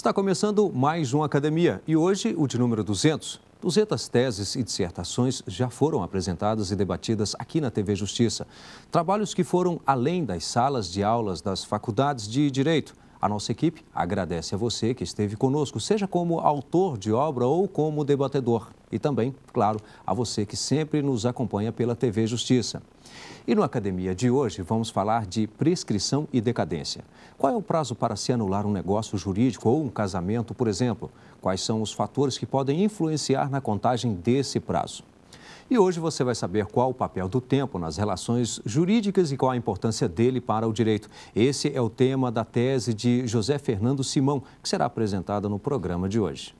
Está começando mais uma academia e hoje o de número 200. 200 teses e dissertações já foram apresentadas e debatidas aqui na TV Justiça. Trabalhos que foram além das salas de aulas das faculdades de Direito. A nossa equipe agradece a você que esteve conosco, seja como autor de obra ou como debatedor. E também, claro, a você que sempre nos acompanha pela TV Justiça. E no Academia de hoje vamos falar de prescrição e decadência. Qual é o prazo para se anular um negócio jurídico ou um casamento, por exemplo? Quais são os fatores que podem influenciar na contagem desse prazo? E hoje você vai saber qual o papel do tempo nas relações jurídicas e qual a importância dele para o direito. Esse é o tema da tese de José Fernando Simão, que será apresentada no programa de hoje.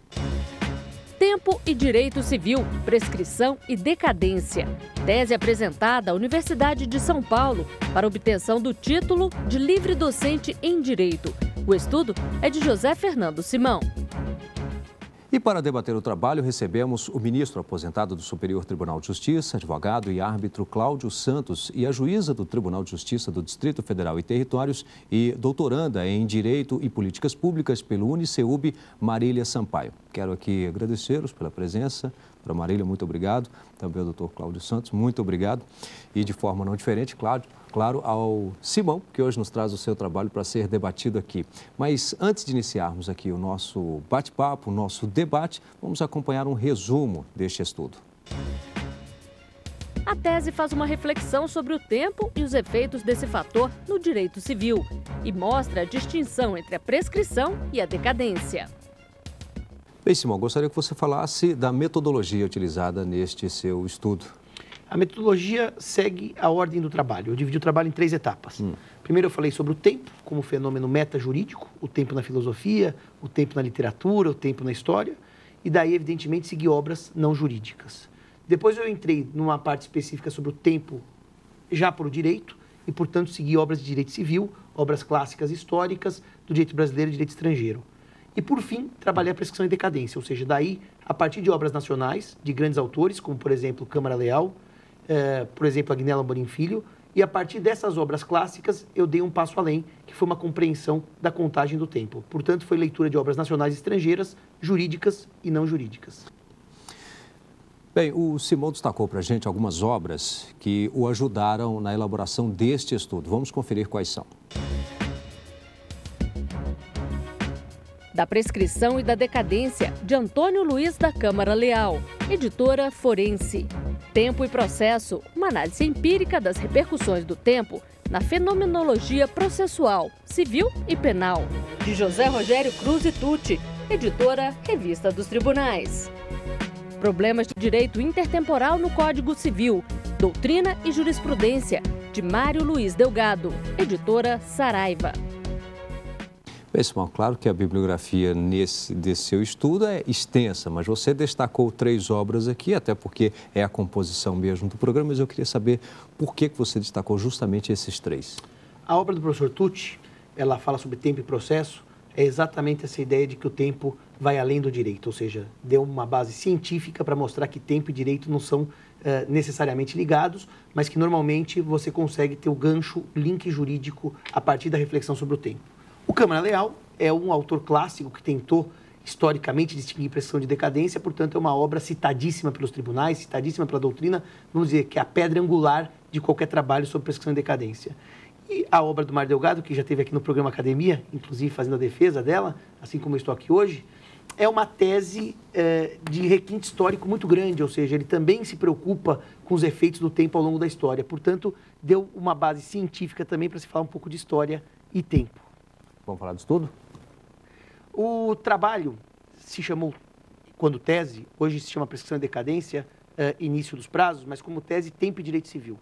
Tempo e Direito Civil, Prescrição e Decadência. Tese apresentada à Universidade de São Paulo para obtenção do título de livre docente em Direito. O estudo é de José Fernando Simão. E para debater o trabalho, recebemos o ministro aposentado do Superior Tribunal de Justiça, advogado e árbitro Cláudio Santos e a juíza do Tribunal de Justiça do Distrito Federal e Territórios e doutoranda em Direito e Políticas Públicas pelo Uniceub, Marília Sampaio. Quero aqui agradecê-los pela presença. Para Marília, muito obrigado. Também ao doutor Cláudio Santos, muito obrigado. E de forma não diferente, claro, ao Simão, que hoje nos traz o seu trabalho para ser debatido aqui. Mas antes de iniciarmos aqui o nosso bate-papo, o nosso debate, vamos acompanhar um resumo deste estudo. A tese faz uma reflexão sobre o tempo e os efeitos desse fator no direito civil e mostra a distinção entre a prescrição e a decadência. Bem, Simão, gostaria que você falasse da metodologia utilizada neste seu estudo. A metodologia segue a ordem do trabalho. Eu dividi o trabalho em 3 etapas. Primeiro eu falei sobre o tempo como fenômeno metajurídico, o tempo na filosofia, o tempo na literatura, o tempo na história, e daí, evidentemente, segui obras não jurídicas. Depois eu entrei numa parte específica sobre o tempo já para o direito, e, portanto, segui obras de direito civil, obras clássicas históricas, do direito brasileiro e direito estrangeiro. E, por fim, trabalhei a prescrição e decadência, ou seja, daí, a partir de obras nacionais, de grandes autores, como, por exemplo, Câmara Leal, por exemplo, Agnello Amorim Filho, e a partir dessas obras clássicas, eu dei um passo além, que foi uma compreensão da contagem do tempo. Portanto, foi leitura de obras nacionais e estrangeiras, jurídicas e não jurídicas. Bem, o Simão destacou para a gente algumas obras que o ajudaram na elaboração deste estudo. Vamos conferir quais são. Da Prescrição e da Decadência, de Antônio Luiz da Câmara Leal, editora Forense. Tempo e Processo, uma análise empírica das repercussões do tempo na fenomenologia processual, civil e penal. De José Rogério Cruz e Tucci, editora Revista dos Tribunais. Problemas de Direito Intertemporal no Código Civil, Doutrina e Jurisprudência, de Mário Luiz Delgado, editora Saraiva. Bem, Simão, claro que a bibliografia desse seu estudo é extensa, mas você destacou 3 obras aqui, até porque é a composição mesmo do programa, mas eu queria saber por que você destacou justamente esses 3. A obra do professor Tucci, ela fala sobre tempo e processo, é exatamente essa ideia de que o tempo vai além do direito, ou seja, deu uma base científica para mostrar que tempo e direito não são necessariamente ligados, mas que normalmente você consegue ter o gancho, link jurídico a partir da reflexão sobre o tempo. O Câmara Leal é um autor clássico que tentou, historicamente, distinguir prescrição de decadência, portanto, é uma obra citadíssima pelos tribunais, citadíssima pela doutrina, vamos dizer que é a pedra angular de qualquer trabalho sobre prescrição e decadência. E a obra do Mário Delgado, que já esteve aqui no programa Academia, inclusive fazendo a defesa dela, assim como eu estou aqui hoje, é uma tese de requinte histórico muito grande, ou seja, ele também se preocupa com os efeitos do tempo ao longo da história. Portanto, deu uma base científica também para se falar um pouco de história e tempo. Vamos falar do estudo? O trabalho se chamou, quando tese, hoje se chama Prescrição e Decadência, início dos prazos, mas como tese, Tempo e Direito Civil.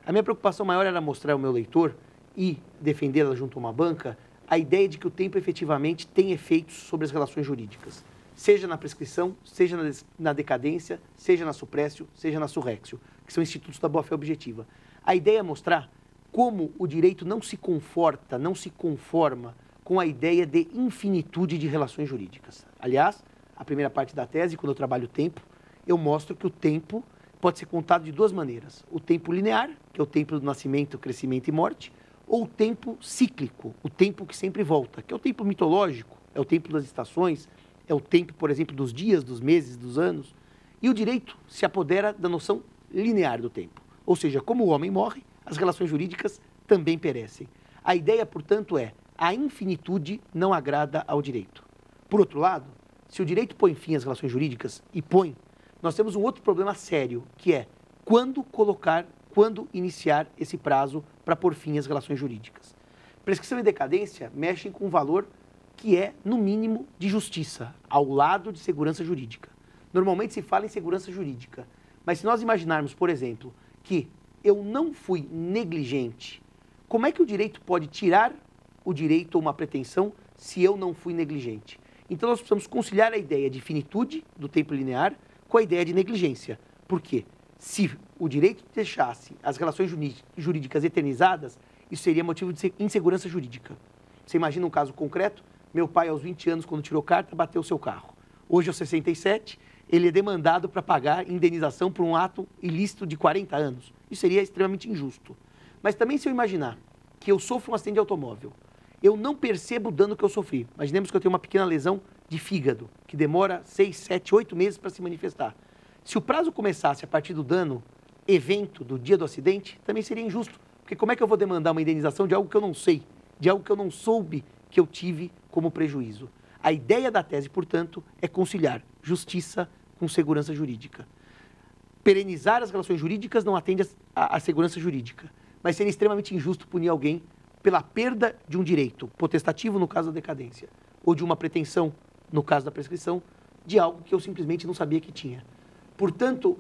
A minha preocupação maior era mostrar ao meu leitor e defendê-la junto a uma banca a ideia de que o tempo efetivamente tem efeitos sobre as relações jurídicas, seja na prescrição, seja na decadência, seja na suprécio, seja na surrexio, que são institutos da boa-fé objetiva. A ideia é mostrar como o direito não se conforta, não se conforma com a ideia de infinitude de relações jurídicas. Aliás, a primeira parte da tese, quando eu trabalho o tempo, eu mostro que o tempo pode ser contado de 2 maneiras. O tempo linear, que é o tempo do nascimento, crescimento e morte, ou o tempo cíclico, o tempo que sempre volta, que é o tempo mitológico, é o tempo das estações, é o tempo, por exemplo, dos dias, dos meses, dos anos. E o direito se apodera da noção linear do tempo. Ou seja, como o homem morre, as relações jurídicas também perecem. A ideia, portanto, é a infinitude não agrada ao direito. Por outro lado, se o direito põe fim às relações jurídicas, e põe, nós temos um outro problema sério, que é quando iniciar esse prazo para pôr fim às relações jurídicas. Prescrição e decadência mexem com um valor que é, no mínimo, de justiça, ao lado de segurança jurídica. Normalmente se fala em segurança jurídica, mas se nós imaginarmos, por exemplo, que eu não fui negligente, como é que o direito pode tirar o direito ou uma pretensão se eu não fui negligente? Então nós precisamos conciliar a ideia de finitude do tempo linear com a ideia de negligência. Por quê? Se o direito deixasse as relações jurídicas eternizadas, isso seria motivo de insegurança jurídica. Você imagina um caso concreto? Meu pai, aos 20 anos, quando tirou carta, bateu o seu carro. Hoje, aos 67, ele é demandado para pagar indenização por um ato ilícito de 40 anos. Isso seria extremamente injusto. Mas também se eu imaginar que eu sofro um acidente de automóvel, eu não percebo o dano que eu sofri. Imaginemos que eu tenho uma pequena lesão de fígado, que demora 6, 7, 8 meses para se manifestar. Se o prazo começasse a partir do dano, evento do dia do acidente, também seria injusto. Porque como é que eu vou demandar uma indenização de algo que eu não sei, de algo que eu não soube que eu tive como prejuízo? A ideia da tese, portanto, é conciliar justiça com segurança jurídica. Perenizar as relações jurídicas não atende à segurança jurídica, mas seria extremamente injusto punir alguém pela perda de um direito potestativo, no caso da decadência, ou de uma pretensão, no caso da prescrição, de algo que eu simplesmente não sabia que tinha. Portanto,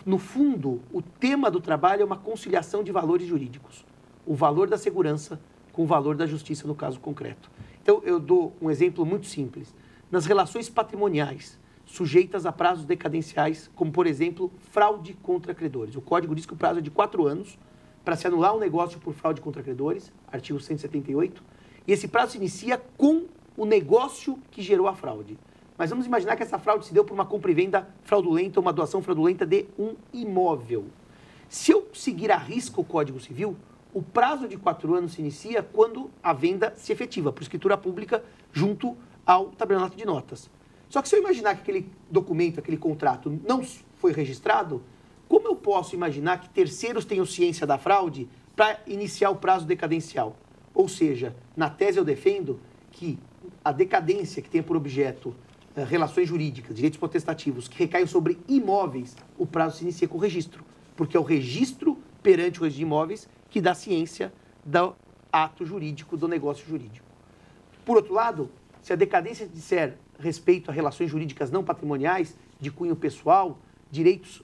no fundo, o tema do trabalho é uma conciliação de valores jurídicos. O valor da segurança com o valor da justiça no caso concreto. Então, eu dou um exemplo muito simples. Nas relações patrimoniais, sujeitas a prazos decadenciais, como, por exemplo, fraude contra credores. O Código diz que o prazo é de 4 anos para se anular um negócio por fraude contra credores, artigo 178, e esse prazo se inicia com o negócio que gerou a fraude. Mas vamos imaginar que essa fraude se deu por uma compra e venda fraudulenta ou uma doação fraudulenta de um imóvel. Se eu seguir à risca o Código Civil, o prazo de 4 anos se inicia quando a venda se efetiva, por escritura pública, junto ao tabelionato de notas. Só que se eu imaginar que aquele documento, aquele contrato não foi registrado, como eu posso imaginar que terceiros tenham ciência da fraude para iniciar o prazo decadencial? Ou seja, na tese eu defendo que a decadência que tem por objeto relações jurídicas, direitos potestativos, que recaem sobre imóveis, o prazo se inicia com o registro, porque é o registro perante o registro de imóveis que dá ciência do ato jurídico, do negócio jurídico. Por outro lado, se a decadência disser respeito a relações jurídicas não patrimoniais, de cunho pessoal, direitos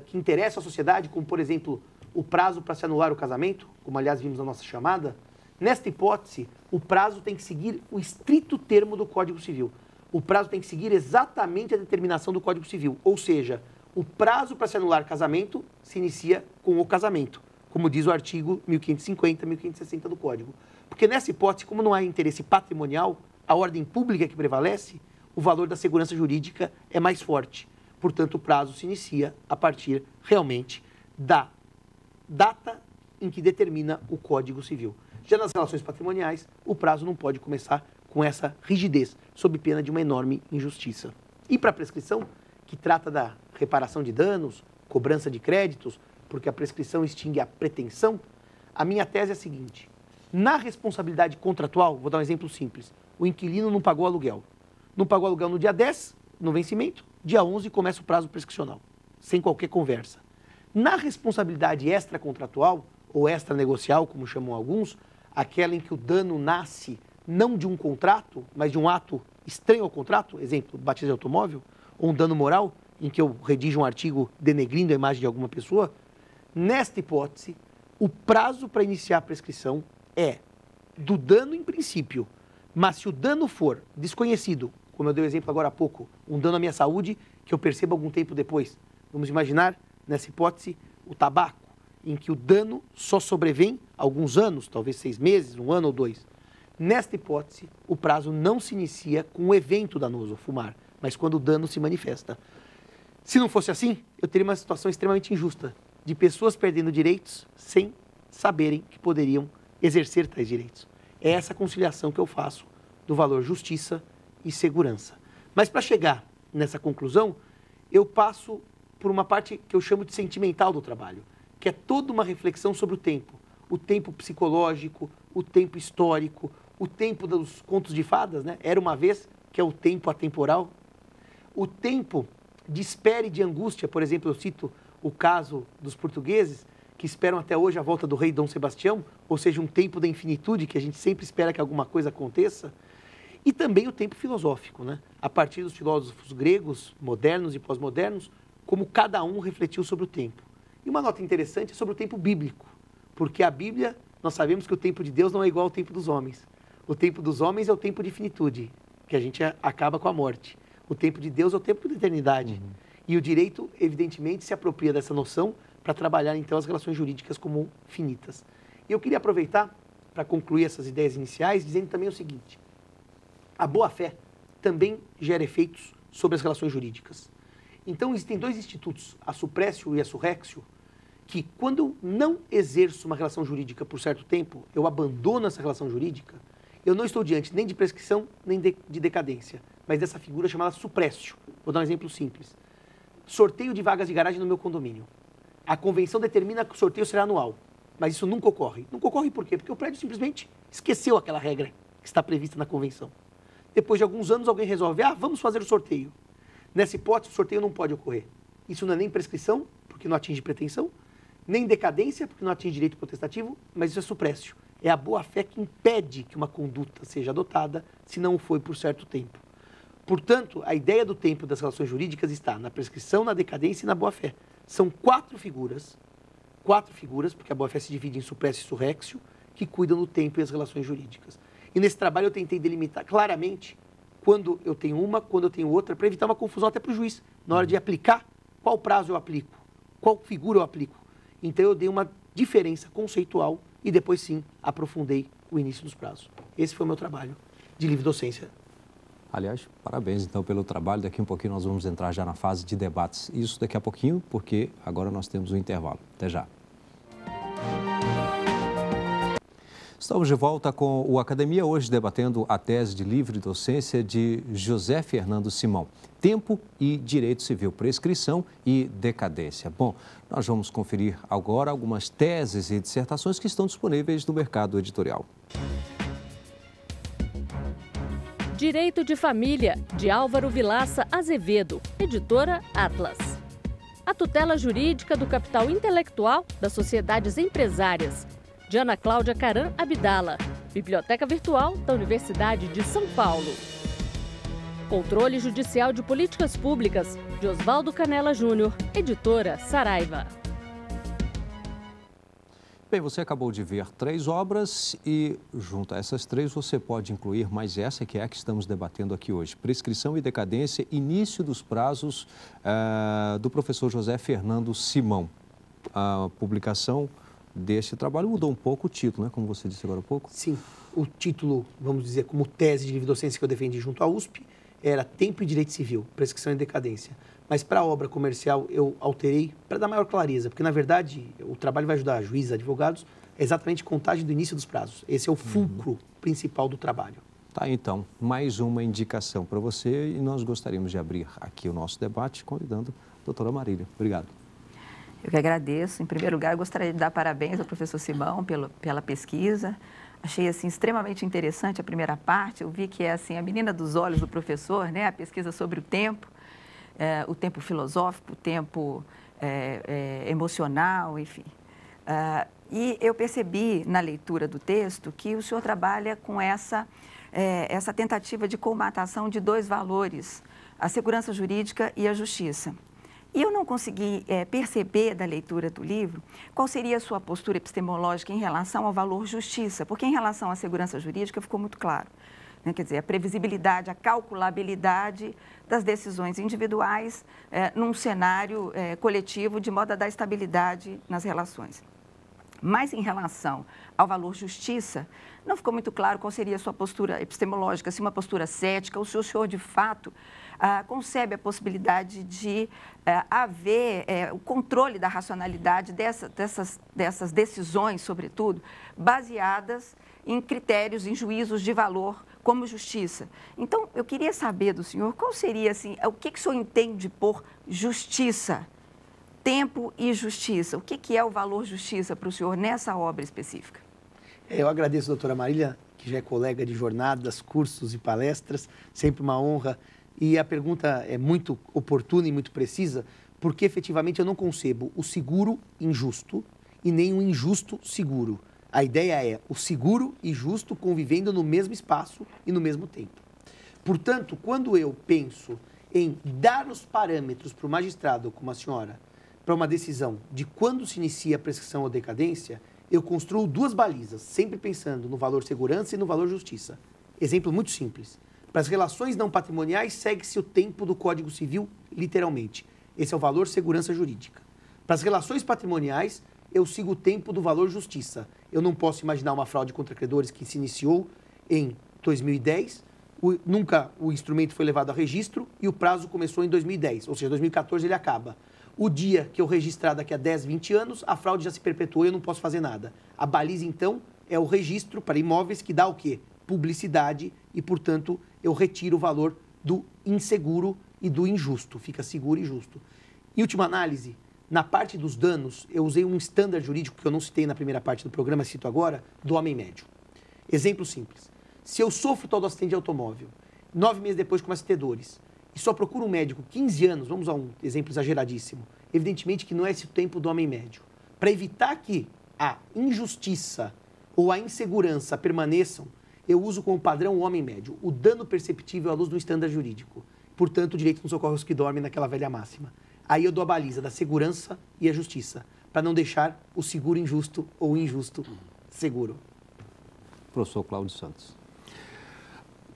que interessam à sociedade, como, por exemplo, o prazo para se anular o casamento, como, aliás, vimos na nossa chamada, nesta hipótese, o prazo tem que seguir o estrito termo do Código Civil. O prazo tem que seguir exatamente a determinação do Código Civil, ou seja, o prazo para se anular casamento se inicia com o casamento, como diz o artigo 1550, 1560 do Código. Porque nessa hipótese, como não há interesse patrimonial, a ordem pública que prevalece, o valor da segurança jurídica é mais forte. Portanto, o prazo se inicia a partir, realmente, da data em que determina o Código Civil. Já nas relações patrimoniais, o prazo não pode começar com essa rigidez, sob pena de uma enorme injustiça. E para a prescrição, que trata da reparação de danos, cobrança de créditos, porque a prescrição extingue a pretensão, a minha tese é a seguinte: na responsabilidade contratual, vou dar um exemplo simples, o inquilino não pagou aluguel. Não pagou aluguel no dia 10, no vencimento, dia 11 começa o prazo prescricional, sem qualquer conversa. Na responsabilidade extracontratual, ou extranegocial, como chamam alguns, aquela em que o dano nasce não de um contrato, mas de um ato estranho ao contrato, exemplo, batida de automóvel, ou um dano moral, em que eu redijo um artigo denegrindo a imagem de alguma pessoa, nesta hipótese, o prazo para iniciar a prescrição é do dano em princípio, mas se o dano for desconhecido, como eu dei o exemplo agora há pouco, um dano à minha saúde que eu percebo algum tempo depois, vamos imaginar, nessa hipótese, o tabaco, em que o dano só sobrevém alguns anos, talvez 6 meses, 1 ano ou 2. Nesta hipótese, o prazo não se inicia com o evento danoso, fumar, mas quando o dano se manifesta. Se não fosse assim, eu teria uma situação extremamente injusta, de pessoas perdendo direitos sem saberem que poderiam exercer tais direitos. É essa conciliação que eu faço do valor justiça e segurança. Mas para chegar nessa conclusão, eu passo por uma parte que eu chamo de sentimental do trabalho, que é toda uma reflexão sobre o tempo psicológico, o tempo histórico, o tempo dos contos de fadas, né? Era uma vez, que é o tempo atemporal, o tempo de espera e de angústia. Por exemplo, eu cito o caso dos portugueses, que esperam até hoje a volta do rei Dom Sebastião, ou seja, um tempo da infinitude, que a gente sempre espera que alguma coisa aconteça, e também o tempo filosófico, né? A partir dos filósofos gregos, modernos e pós-modernos, como cada um refletiu sobre o tempo. E uma nota interessante é sobre o tempo bíblico, porque a Bíblia, nós sabemos que o tempo de Deus não é igual ao tempo dos homens. O tempo dos homens é o tempo de finitude, que a gente acaba com a morte. O tempo de Deus é o tempo da eternidade. E o direito, evidentemente, se apropria dessa noção para trabalhar, então, as relações jurídicas como finitas. E eu queria aproveitar para concluir essas ideias iniciais, dizendo também o seguinte: a boa-fé também gera efeitos sobre as relações jurídicas. Então, existem dois institutos, a suprécio e a surrexio, que quando eu não exerço uma relação jurídica por certo tempo, eu abandono essa relação jurídica, eu não estou diante nem de prescrição, nem de decadência, mas dessa figura chamada suprécio. Vou dar um exemplo simples. Sorteio de vagas de garagem no meu condomínio. A convenção determina que o sorteio será anual, mas isso nunca ocorre. Nunca ocorre por quê? Porque o prédio simplesmente esqueceu aquela regra que está prevista na convenção. Depois de alguns anos, alguém resolve, vamos fazer o sorteio. Nessa hipótese, o sorteio não pode ocorrer. Isso não é nem prescrição, porque não atinge pretensão, nem decadência, porque não atinge direito potestativo, mas isso é suprécio. É a boa-fé que impede que uma conduta seja adotada, se não foi por certo tempo. Portanto, a ideia do tempo das relações jurídicas está na prescrição, na decadência e na boa-fé. São quatro figuras, porque a boa-fé se divide em suprécio e surrexio, que cuidam do tempo e as relações jurídicas. E nesse trabalho eu tentei delimitar claramente quando eu tenho uma, quando eu tenho outra, para evitar uma confusão até para o juiz. Na hora de aplicar, qual prazo eu aplico, qual figura eu aplico. Então eu dei uma diferença conceitual e depois sim aprofundei o início dos prazos. Esse foi o meu trabalho de livre docência. Aliás, parabéns então pelo trabalho. Daqui um pouquinho nós vamos entrar já na fase de debates. Isso daqui a pouquinho, porque agora nós temos um intervalo. Até já. Estamos de volta com o Academia, hoje debatendo a tese de livre docência de José Fernando Simão. Tempo e direito civil, prescrição e decadência. Bom, nós vamos conferir agora algumas teses e dissertações que estão disponíveis no mercado editorial. Direito de Família, de Álvaro Vilaça Azevedo, editora Atlas. A tutela jurídica do capital intelectual das sociedades empresárias, de Ana Cláudia Caran Abdala, Biblioteca Virtual da Universidade de São Paulo. Controle Judicial de Políticas Públicas, de Oswaldo Canella Júnior, editora Saraiva. Bem, você acabou de ver 3 obras e, junto a essas 3, você pode incluir mais essa, que é a que estamos debatendo aqui hoje. Prescrição e decadência, início dos prazos, do professor José Fernando Simão. A publicação deste trabalho mudou um pouco o título, né? Como você disse agora há pouco. Sim, o título, vamos dizer, como tese de livre docência que eu defendi junto à USP, era Tempo e Direito Civil, Prescrição e Decadência. Mas para a obra comercial eu alterei para dar maior clareza, porque na verdade o trabalho vai ajudar juízes, advogados, é exatamente contagem do início dos prazos. Esse é o fulcro principal do trabalho. Tá, então, mais uma indicação para você e nós gostaríamos de abrir aqui o nosso debate convidando a doutora Marília. Obrigado. Eu que agradeço. Em primeiro lugar, eu gostaria de dar parabéns ao professor Simão pela pesquisa. Achei assim, extremamente interessante a primeira parte. Eu vi que é assim, a menina dos olhos do professor, né? A pesquisa sobre o tempo filosófico, o tempo emocional, enfim. E eu percebi na leitura do texto que o senhor trabalha com essa tentativa de colmatação de 2 valores, a segurança jurídica e a justiça. E eu não consegui perceber da leitura do livro qual seria a sua postura epistemológica em relação ao valor justiça, porque em relação à segurança jurídica ficou muito claro. Né? Quer dizer, a previsibilidade, a calculabilidade das decisões individuais num cenário coletivo, de modo a dar estabilidade nas relações. Mas em relação ao valor justiça, não ficou muito claro qual seria a sua postura epistemológica, se uma postura cética, ou se o senhor, de fato, concebe a possibilidade de haver o controle da racionalidade dessas decisões, sobretudo, baseadas em critérios, em juízos de valor como justiça. Então, eu queria saber do senhor qual seria, assim, o que o senhor entende por justiça, tempo e justiça? O que é o valor justiça para o senhor nessa obra específica? Eu agradeço, doutora Marília, que já é colega de jornadas, cursos e palestras, sempre uma honra. E a pergunta é muito oportuna e muito precisa, porque efetivamente eu não concebo o seguro injusto e nem o injusto seguro. A ideia é o seguro e justo convivendo no mesmo espaço e no mesmo tempo. Portanto, quando eu penso em dar os parâmetros para o magistrado, como a senhora, para uma decisão de quando se inicia a prescrição ou decadência, eu construo duas balizas, sempre pensando no valor segurança e no valor justiça. Exemplo muito simples. Para as relações não patrimoniais, segue-se o tempo do Código Civil, literalmente. Esse é o valor segurança jurídica. Para as relações patrimoniais, eu sigo o tempo do valor justiça. Eu não posso imaginar uma fraude contra credores que se iniciou em 2010, nunca o instrumento foi levado a registro e o prazo começou em 2010, ou seja, 2014 ele acaba. O dia que eu registrar daqui a 10, 20 anos, a fraude já se perpetuou e eu não posso fazer nada. A baliza, então, é o registro para imóveis que dá o quê? Publicidade e, portanto, eu retiro o valor do inseguro e do injusto. Fica seguro e justo. Em última análise, na parte dos danos, eu usei um estándar jurídico que eu não citei na primeira parte do programa, cito agora, do homem médio. Exemplo simples. Se eu sofro todo acidente de automóvel, 9 meses depois começo a ter dores, e só procuro um médico 15 anos, vamos usar um exemplo exageradíssimo, evidentemente que não é esse o tempo do homem médio. Para evitar que a injustiça ou a insegurança permaneçam, eu uso como padrão o homem médio. O dano perceptível à luz do estándar jurídico. Portanto, o direito não socorre os que dormem naquela velha máxima. Aí eu dou a baliza da segurança e a justiça, para não deixar o seguro injusto ou o injusto seguro. Professor Cláudio Santos.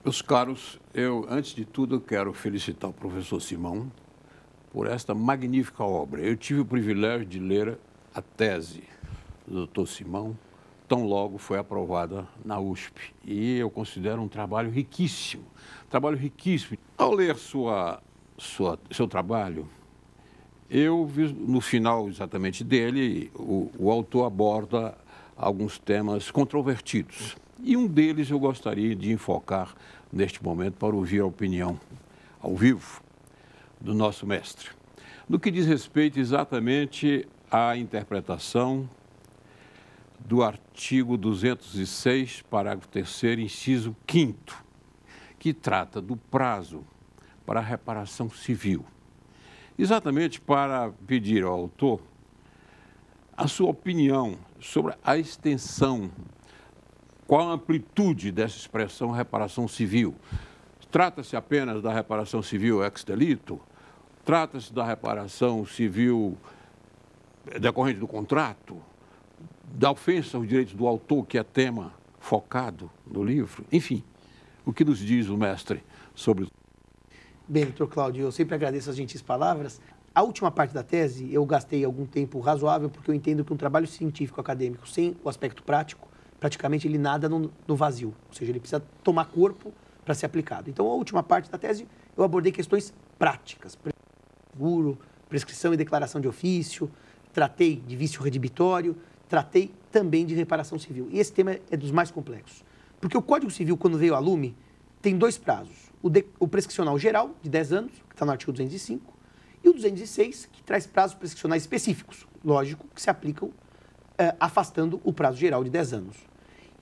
Meus caros, antes de tudo, eu quero felicitar o professor Simão por esta magnífica obra. Eu tive o privilégio de ler a tese do doutor Simão, tão logo foi aprovada na USP. E eu considero um trabalho riquíssimo. Ao ler seu trabalho, eu vi no final exatamente dele, o autor aborda alguns temas controvertidos. E um deles eu gostaria de enfocar neste momento para ouvir a opinião ao vivo do nosso mestre. No que diz respeito exatamente à interpretação do artigo 206, parágrafo 3º, inciso 5º, que trata do prazo para a reparação civil. Exatamente para pedir ao autor a sua opinião sobre a extensão, qual a amplitude dessa expressão reparação civil. Trata-se apenas da reparação civil ex delito? Trata-se da reparação civil decorrente do contrato? Da ofensa aos direitos do autor, que é tema focado no livro? Enfim, o que nos diz o mestre sobre isso? Bem, doutor Cláudio, eu sempre agradeço as gentis palavras. A última parte da tese, eu gastei algum tempo razoável, porque eu entendo que um trabalho científico acadêmico sem o aspecto prático, praticamente ele nada no vazio, ou seja, ele precisa tomar corpo para ser aplicado. Então, a última parte da tese, eu abordei questões práticas, seguro, prescrição e declaração de ofício, tratei de vício redibitório, tratei também de reparação civil. E esse tema é dos mais complexos, porque o Código Civil, quando veio a lume, tem dois prazos. O prescricional geral, de 10 anos, que está no artigo 205, e o 206, que traz prazos prescricionais específicos, lógico, que se aplicam afastando o prazo geral de 10 anos.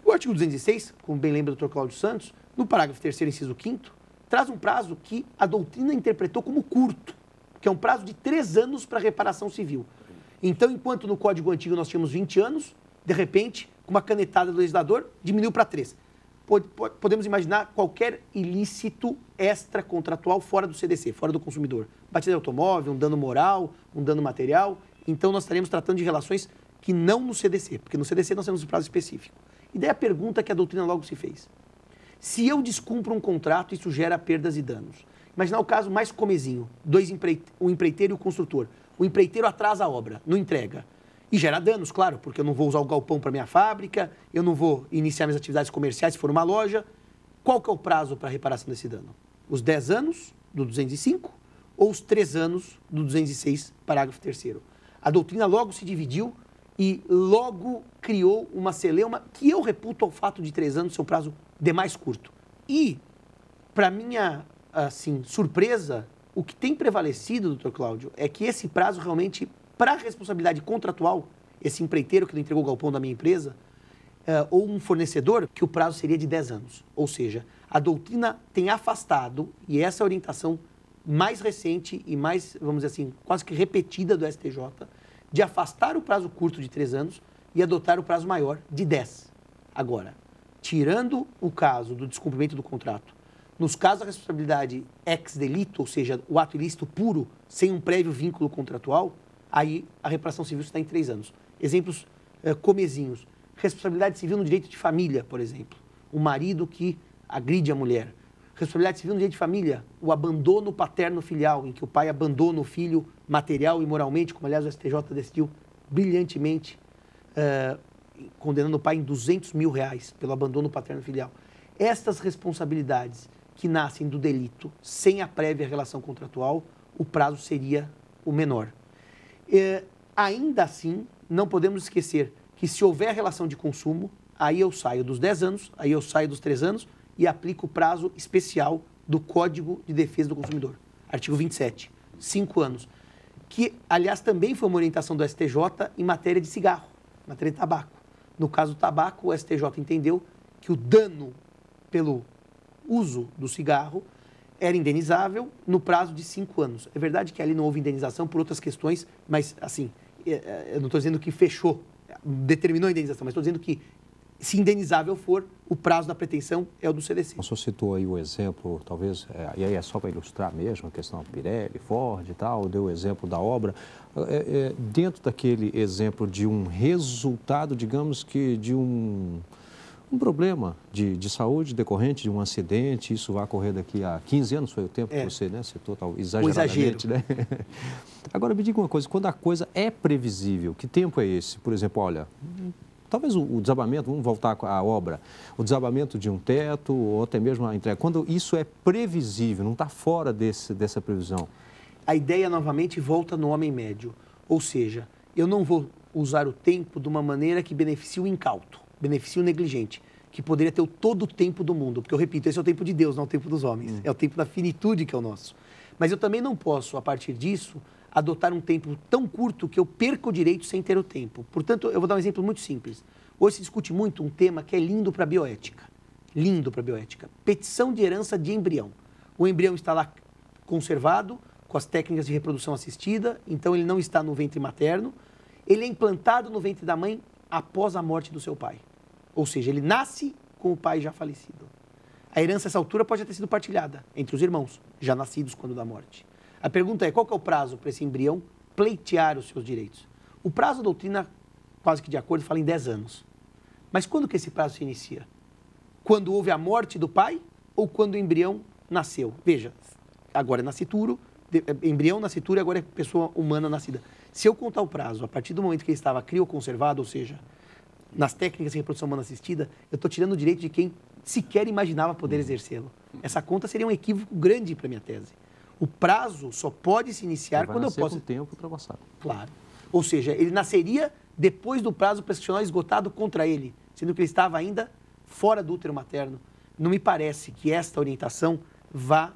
O artigo 206, como bem lembra o Dr. Cláudio Santos, no parágrafo 3º, inciso 5º, traz um prazo que a doutrina interpretou como curto, que é um prazo de 3 anos para reparação civil. Então, enquanto no Código Antigo nós tínhamos 20 anos, de repente, com uma canetada do legislador, diminuiu para 3. Podemos imaginar qualquer ilícito extracontratual fora do CDC, fora do consumidor. Batida de automóvel, um dano moral, um dano material. Então, nós estaremos tratando de relações que não no CDC, porque no CDC nós temos um prazo específico. E daí a pergunta que a doutrina logo se fez. Se eu descumpro um contrato, isso gera perdas e danos. Imaginar o caso mais comezinho, o empreiteiro e o construtor. O empreiteiro atrasa a obra, não entrega. E gera danos, claro, porque eu não vou usar o galpão para minha fábrica, eu não vou iniciar minhas atividades comerciais se for uma loja. Qual que é o prazo para a reparação desse dano? Os 10 anos do 205 ou os 3 anos do 206, parágrafo 3º? A doutrina logo se dividiu e logo criou uma celeuma que eu reputo ao fato de 3 anos ser o prazo demais curto. E, para minha assim, surpresa, o que tem prevalecido, doutor Cláudio, é que esse prazo realmente, para a responsabilidade contratual, esse empreiteiro que não entregou o galpão da minha empresa, ou um fornecedor, que o prazo seria de 10 anos. Ou seja, a doutrina tem afastado, e essa é a orientação mais recente e mais, vamos dizer assim, quase que repetida do STJ, de afastar o prazo curto de 3 anos e adotar o prazo maior de 10. Agora, tirando o caso do descumprimento do contrato, nos casos da responsabilidade ex delito, ou seja, o ato ilícito puro, sem um prévio vínculo contratual, aí a reparação civil está em 3 anos. Exemplos comezinhos. Responsabilidade civil no direito de família, por exemplo. O marido que agride a mulher. Responsabilidade civil no direito de família, o abandono paterno-filial, em que o pai abandona o filho material e moralmente, como aliás o STJ decidiu brilhantemente, condenando o pai em R$200 mil pelo abandono paterno-filial. Estas responsabilidades que nascem do delito sem a prévia relação contratual, o prazo seria o menor. Ainda assim, não podemos esquecer que se houver relação de consumo, aí eu saio dos 10 anos, aí eu saio dos 3 anos e aplico o prazo especial do Código de Defesa do Consumidor, artigo 27, 5 anos, que, aliás, também foi uma orientação do STJ em matéria de cigarro, matéria de tabaco. No caso do tabaco, o STJ entendeu que o dano pelo uso do cigarro era indenizável no prazo de 5 anos. É verdade que ali não houve indenização por outras questões, mas, assim, eu não estou dizendo que fechou, determinou a indenização, mas estou dizendo que, se indenizável for, o prazo da pretensão é o do CDC. O senhor citou aí o exemplo, talvez, e aí é só para ilustrar mesmo, a questão Pirelli, Ford e tal, deu o exemplo da obra. Dentro daquele exemplo de um resultado, digamos que de um problema de saúde decorrente de um acidente, isso vai ocorrer daqui a 15 anos, foi o tempo que você citou, tal, exageradamente, né? Agora, me diga uma coisa, quando a coisa é previsível, que tempo é esse? Por exemplo, olha, talvez o desabamento, vamos voltar à obra, o desabamento de um teto ou até mesmo a entrega, quando isso é previsível, não está fora dessa previsão. A ideia, novamente, volta no homem médio, ou seja, eu não vou usar o tempo de uma maneira que beneficie o incauto, beneficie o negligente, que poderia ter todo o tempo do mundo, porque eu repito, esse é o tempo de Deus, não é o tempo dos homens, é o tempo da finitude que é o nosso. Mas eu também não posso, a partir disso, adotar um tempo tão curto que eu perca o direito sem ter o tempo. Portanto, eu vou dar um exemplo muito simples. Hoje se discute muito um tema que é lindo para a bioética. Lindo para a bioética. Petição de herança de embrião. O embrião está lá conservado, com as técnicas de reprodução assistida, então ele não está no ventre materno. Ele é implantado no ventre da mãe após a morte do seu pai. Ou seja, ele nasce com o pai já falecido. A herança, a essa altura, pode ter sido partilhada entre os irmãos, já nascidos quando da morte. A pergunta é, qual que é o prazo para esse embrião pleitear os seus direitos? O prazo, a doutrina, quase que de acordo, fala em 10 anos. Mas quando que esse prazo se inicia? Quando houve a morte do pai ou quando o embrião nasceu? Veja, agora é nascituro, embrião nascituro e agora é pessoa humana nascida. Se eu contar o prazo a partir do momento que ele estava crioconservado, ou seja, nas técnicas de reprodução humana assistida, eu estou tirando o direito de quem sequer imaginava poder exercê-lo. Essa conta seria um equívoco grande para a minha tese. O prazo só pode se iniciar quando eu posso... com tempo ultrapassado. Claro. Ou seja, ele nasceria depois do prazo prescricional esgotado contra ele, sendo que ele estava ainda fora do útero materno. Não me parece que esta orientação vá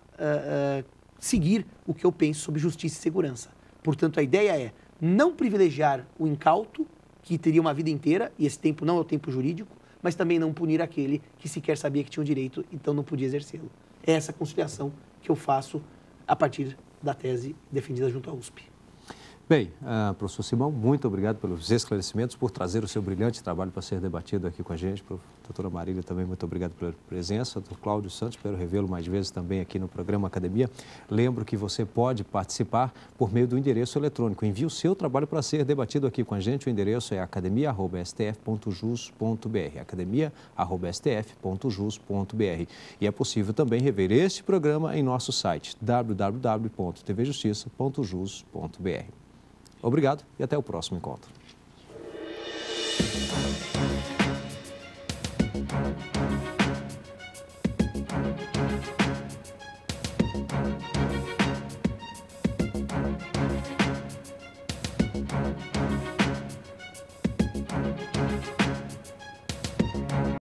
seguir o que eu penso sobre justiça e segurança. Portanto, a ideia é não privilegiar o incauto, que teria uma vida inteira, e esse tempo não é o tempo jurídico, mas também não punir aquele que sequer sabia que tinha o direito, então não podia exercê-lo. É essa conciliação que eu faço a partir da tese defendida junto à USP. Bem, professor Simão, muito obrigado pelos esclarecimentos, por trazer o seu brilhante trabalho para ser debatido aqui com a gente. Doutora Marília, também muito obrigado pela presença. Doutor Cláudio Santos, espero revê-lo mais vezes também aqui no programa Academia. Lembro que você pode participar por meio do endereço eletrônico. Envie o seu trabalho para ser debatido aqui com a gente. O endereço é academia@stf.jus.br, academia@stf.jus.br. E é possível também rever este programa em nosso site, www.tvjustiça.jus.br. Obrigado e até o próximo encontro.